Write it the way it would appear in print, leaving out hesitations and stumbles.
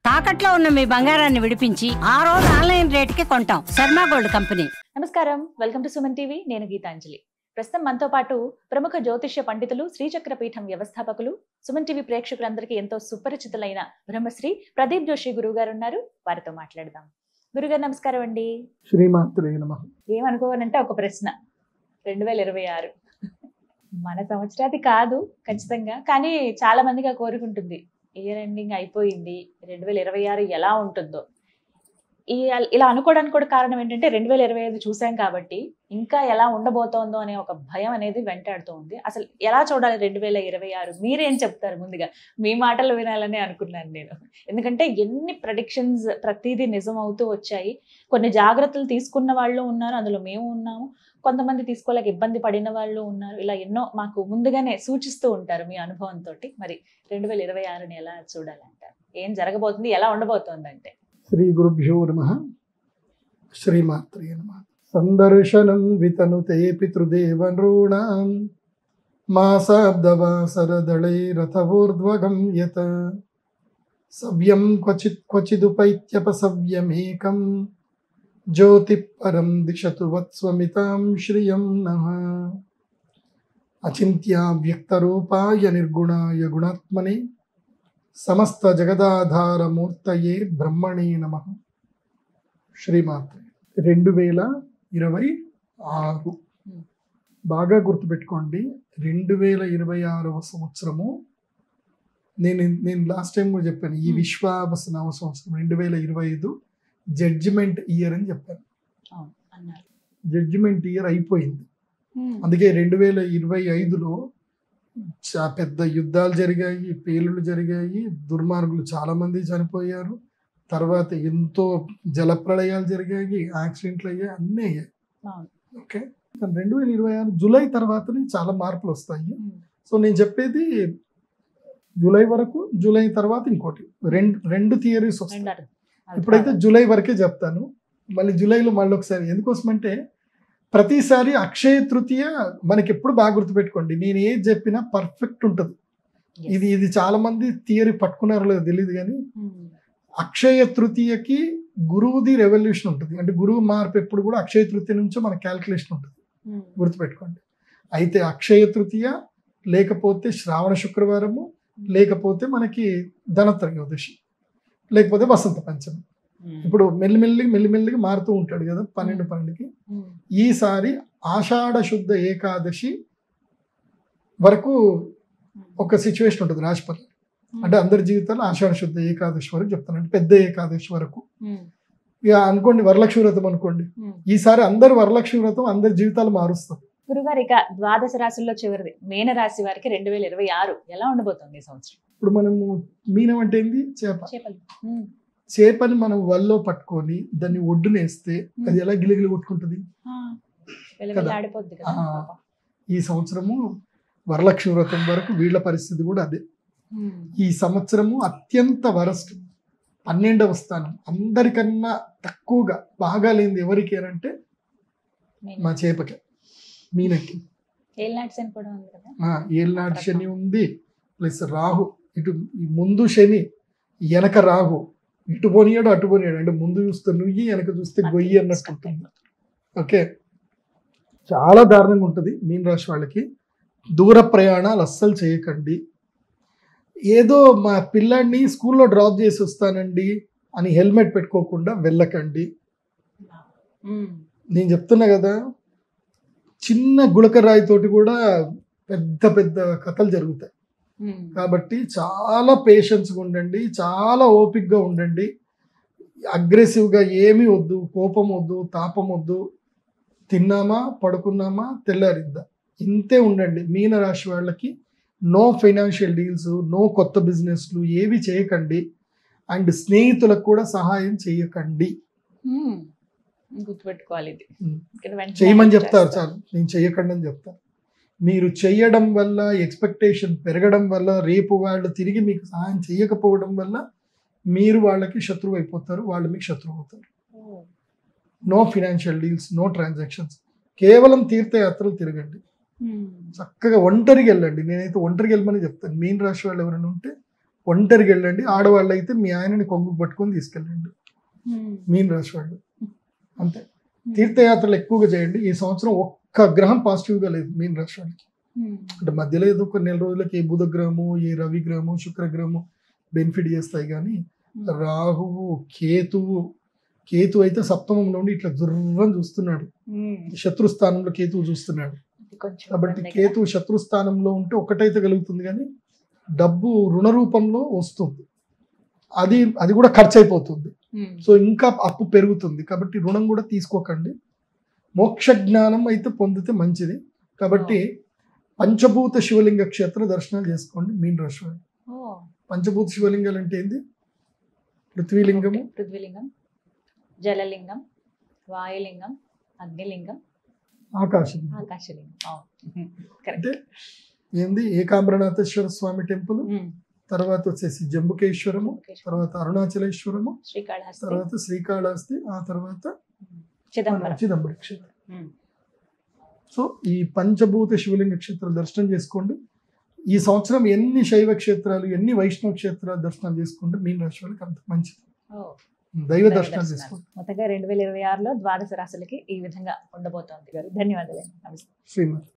తాకట్లో ఉన్న మీ బంగారాన్ని విడిపించి ఆ రోజు ఆన్లైన్ రేటుకి కొంటాం. Sharma gold company. నమస్కారం, వెల్కమ్ టు సుమన్ టీవీ. నేను గీతాంజలి. ప్రస్తుతం మనతో పాటు ప్రముఖ జ్యోతిష్య పండితులు, శ్రీచక్ర పీఠం వ్యవస్థాపకులు, సుమన్ టీవీ ప్రేక్షకులందరికీ ఎంతో సుపరిచితులైన బ్రహ్మశ్రీ ప్రదీప్ జోషి గురువు గారు ఉన్నారు. వారితో మాట్లాడదాం. గురుగారు నమస్కారం అండి. శ్రీమాత్రే నమః. ఏమనుకోవాలంటే ఒక ప్రశ్న, 2026 మన సంవత్సరాది కాదు ఖచ్చితంగా, కానీ చాలా మందిగా కోరుకుంటుంది ఇయర్ ఎండింగ్ అయిపోయింది, 2026 ఎలా ఉంటుందో. ఇలా అనుకోవడానికి కూడా కారణం ఏంటంటే 2025 చూసాం కాబట్టి ఇంకా ఎలా ఉండబోతోందో అనే ఒక భయం అనేది వెంటాడుతూ ఉంది. అసలు ఎలా చూడాలి 2026? మీరేం చెప్తారు? ముందుగా మీ మాటలు వినాలని అనుకున్నాను నేను. ఎందుకంటే ఎన్ని ప్రెడిక్షన్స్ ప్రతిదీ నిజం అవుతూ వచ్చాయి. కొన్ని జాగ్రత్తలు తీసుకున్న వాళ్ళు ఉన్నారు, అందులో మేము ఉన్నాము. కొంతమంది తీసుకోలేక ఇబ్బంది పడిన వాళ్ళు ఉన్నారు. ఇలా ఎన్నో మాకు ముందుగానే సూచిస్తూ ఉంటారు మీ అనుభవంతో. మరి 2026ని ఎలా చూడాలంటారు? ఏం జరగబోతుంది, ఎలా ఉండబోతోంది అంటే? శ్రీ గురుభ్యో నమః. శ్రీమాత్రే నమః. సందర్శనం వితనుతే పితృదేవనృణాం మాసాబ్దవాసరదళైరథవోర్ధ్వగం యత్ సవ్యం క్వచిదుపైత్యపసవ్యమేకం జ్యోతి పరం దిశతు వత్స్వమితాం శ్రియం నః. అచింత్య వ్యక్తరూపాయ నిర్గుణాయ గుణాత్మనే సమస్త జగదాధారమూర్తయే బ్రహ్మణే నమః. శ్రీమాత్రే. 2026 బాగా గుర్తుపెట్టుకోండి. 2026వ సంవత్సరము నేను లాస్ట్ టైం కూడా చెప్పాను, ఈ విశ్వావసనామ సంవత్సరం 2025 జడ్జిమెంట్ ఇయర్ అని చెప్పాను. జడ్జిమెంట్ ఇయర్ అయిపోయింది. అందుకే 2025లో పెద్ద యుద్ధాలు జరిగాయి, పేలుళ్ళు జరిగాయి, దుర్మార్గులు చాలా మంది చనిపోయారు. తర్వాత ఎంతో జలప్రళయాలు జరిగాయి, యాక్సిడెంట్లు అయ్యాయి, అన్నీ అయ్యాయి. ఓకే, 2026 జూలై తర్వాతనే చాలా మార్పులు వస్తాయి. సో నేను చెప్పేది జూలై వరకు, జూలై తర్వాత ఇంకోటి రెండు థియరీస్ వస్తాయి. ఇప్పుడైతే జూలై వరకే చెప్తాను, మళ్ళీ జూలైలో మళ్ళీ ఒకసారి. ఎందుకోసమంటే ప్రతిసారి అక్షయ తృతీయ మనకి ఎప్పుడు బాగా గుర్తుపెట్టుకోండి, నేను ఏది చెప్పినా పర్ఫెక్ట్ ఉంటుంది. ఇది చాలా మంది థియరీ పట్టుకున్నారో లేదో తెలియదు, కానీ అక్షయ తృతీయకి గురువుది రెవల్యూషన్ ఉంటుంది. అంటే గురువు మార్పు ఎప్పుడు కూడా అక్షయ తృతీయ నుంచో మన క్యాల్కులేషన్ ఉంటుంది, గుర్తుపెట్టుకోండి. అయితే అక్షయ తృతీయ లేకపోతే శ్రావణ శుక్రవారము, లేకపోతే మనకి ధనత్రయోదశి, లేకపోతే వసంత పంచమి. ఇప్పుడు మెల్లిమెల్లిగా మారుతూ ఉంటాడు కదా 12కి. ఈసారి ఆషాఢ శుద్ధ ఏకాదశి వరకు ఒక సిచ్యువేషన్ ఉంటుంది రాశిపతి. అంటే అందరి జీవితాలు ఆషాఢ శుద్ధ ఏకాదశి వరకు చెప్తాను, అంటే పెద్ద ఏకాదశి వరకు. ఇక అనుకోండి వరలక్ష్మి వ్రతం అనుకోండి, ఈసారి అందరు వరలక్ష్మి వ్రతం అందరి జీవితాలు మారుస్తారు. గురుగారు, ఇక ద్వాదశ రాశుల్లో చివరిది మీన రాశి వారికి 2026 ఎలా ఉండబోతుంది ఈ సంవత్సరం? ఇప్పుడు మనము మీనం అంటే ఏంది? చేపని మనం వల్లో పట్టుకొని దాన్ని ఒడ్డునేస్తే అది ఎలా గిలిగిలి కొట్టుకుంటుంది. ఈ సంవత్సరము వరలక్ష్మి వ్రతం వరకు వీళ్ళ పరిస్థితి కూడా అదే. ఈ సంవత్సరము అత్యంత వరస్ట్, 12వ స్థానం. అందరికన్నా తక్కువగా బాగా లేనిది ఎవరికి అంటే మా చేపకి, మీనకి. ఏళ్ళనాటి శని ఉంది, ప్లస్ రాహు. ఇటు ముందు శని, వెనక రాహు. ఇటు పోనీయాడు అటు పోనీయాడు, అంటే ముందు చూస్తే నుయ్యి, వెనక చూస్తే గొయ్యి అన్నట్టు ఉంటుంది. ఓకే, చాలా దారుణంగా ఉంటుంది మీన రాశి వాళ్ళకి. దూర ప్రయాణాలు అస్సలు చేయకండి. ఏదో మా పిల్లాడిని స్కూల్లో డ్రాప్ చేసి వస్తానండి అని హెల్మెట్ పెట్టుకోకుండా వెళ్ళకండి. నేను చెప్తున్నా కదా, చిన్న గుళకరాయితోటి కూడా పెద్ద పెద్ద కథలు జరుగుతాయి. కాబట్టి చాలా పేషెన్స్గా ఉండండి, చాలా ఓపిక్గా ఉండండి. అగ్రెసివ్గా ఏమీ వద్దు, కోపం వద్దు, తాపం వద్దు. తిన్నామా, పడుకున్నామా, తెల్లారిద్దా, ఇంతే ఉండండి. మీన రాశి వాళ్ళకి నో ఫైనాన్షియల్ డీల్స్, నో కొత్త బిజినెస్లు ఏవి చేయకండి. అండ్ స్నేహితులకు కూడా సహాయం చేయకండి. గుర్తుపెట్టుకోవాలి, చేయమని చెప్తారు చాలు, నేను చెయ్యకండి అని చెప్తాను. మీరు చెయ్యడం వల్ల ఎక్స్పెక్టేషన్ పెరగడం వల్ల రేపు వాళ్ళు తిరిగి మీకు సహాయం చేయకపోవడం వల్ల మీరు వాళ్ళకి శత్రువు అయిపోతారు, వాళ్ళు మీకు శత్రువు అవుతారు. No financial deals, no transactions. కేవలం తీర్థయాత్రలు తిరగండి, చక్కగా ఒంటరికి వెళ్ళండి. నేనైతే ఒంటరికి వెళ్ళమని చెప్తాను. మీన రాశి వాళ్ళు ఎవరైనా ఉంటే ఒంటరికి వెళ్ళండి. ఆడవాళ్ళు అయితే మీ ఆయనని కొంగు పట్టుకొని తీసుకెళ్ళండి, మీన రాశి వాళ్ళు. అంతే. తీర్థయాత్రలు ఎక్కువగా చేయండి. ఈ సంవత్సరం ఒక్క గ్రహం పాజిటివ్గా లేదు మీన రాశి వాళ్ళకి. అంటే మధ్యలో ఏదో కొన్ని నెల రోజులకి ఏ బుధగ్రహము, ఏ రవిగ్రహము, శుక్రగ్రహము బెనిఫిట్ చేస్తాయి. కానీ రాహువు, కేతు అయితే సప్తమంలో ఉండి ఇట్లా దుర్రం చూస్తున్నాడు, శత్రుస్థానంలో కేతువు చూస్తున్నాడు. కాబట్టి కేతు శత్రుస్థానంలో ఉంటే ఒకటైతే కలుగుతుంది, కానీ డబ్బు రుణ రూపంలో వస్తుంది. అది కూడా ఖర్చు అయిపోతుంది. సో ఇంకా అప్పు పెరుగుతుంది. కాబట్టి రుణం కూడా తీసుకోకండి. మోక్ష జ్ఞానం అయితే పొందితే మంచిది. కాబట్టి పంచభూత శివలింగ క్షేత్ర దర్శనాలు చేసుకోండి మీన రాశి వాళ్ళు. పంచభూత శివలింగాలు అంటే ఏంది? పృథ్వీలింగము, జలలింగం, వాయులింగం, అగ్నిలింగం, ఆకాశలింగం. అంటే ఏంది? ఏకాంబరనాథేశ్వర స్వామి టెంపుల్, తర్వాత వచ్చేసి జంబుకేశ్వరము, తర్వాత అరుణాచలేశ్వరము, తర్వాత శ్రీకాళహస్తి, ఆ తర్వాత చిదంబర క్షేత్రం. సో ఈ పంచభూత శివలింగ క్షేత్రాలు దర్శనం చేసుకోండి. ఈ సంవత్సరం ఎన్ని శైవ క్షేత్రాలు, ఎన్ని వైష్ణవ క్షేత్రాలు దర్శనం చేసుకుంటే మీన రాశి వాళ్ళకి అంత మంచిది. దైవ దర్శనాలు చేసుకోండి. మొత్తంగా 2026లో ద్వాదశ రాశులకి ఈ విధంగా ఉండబోతోంది గారు. ధన్యవాదాలు. నమస్తే. శ్రీమతి.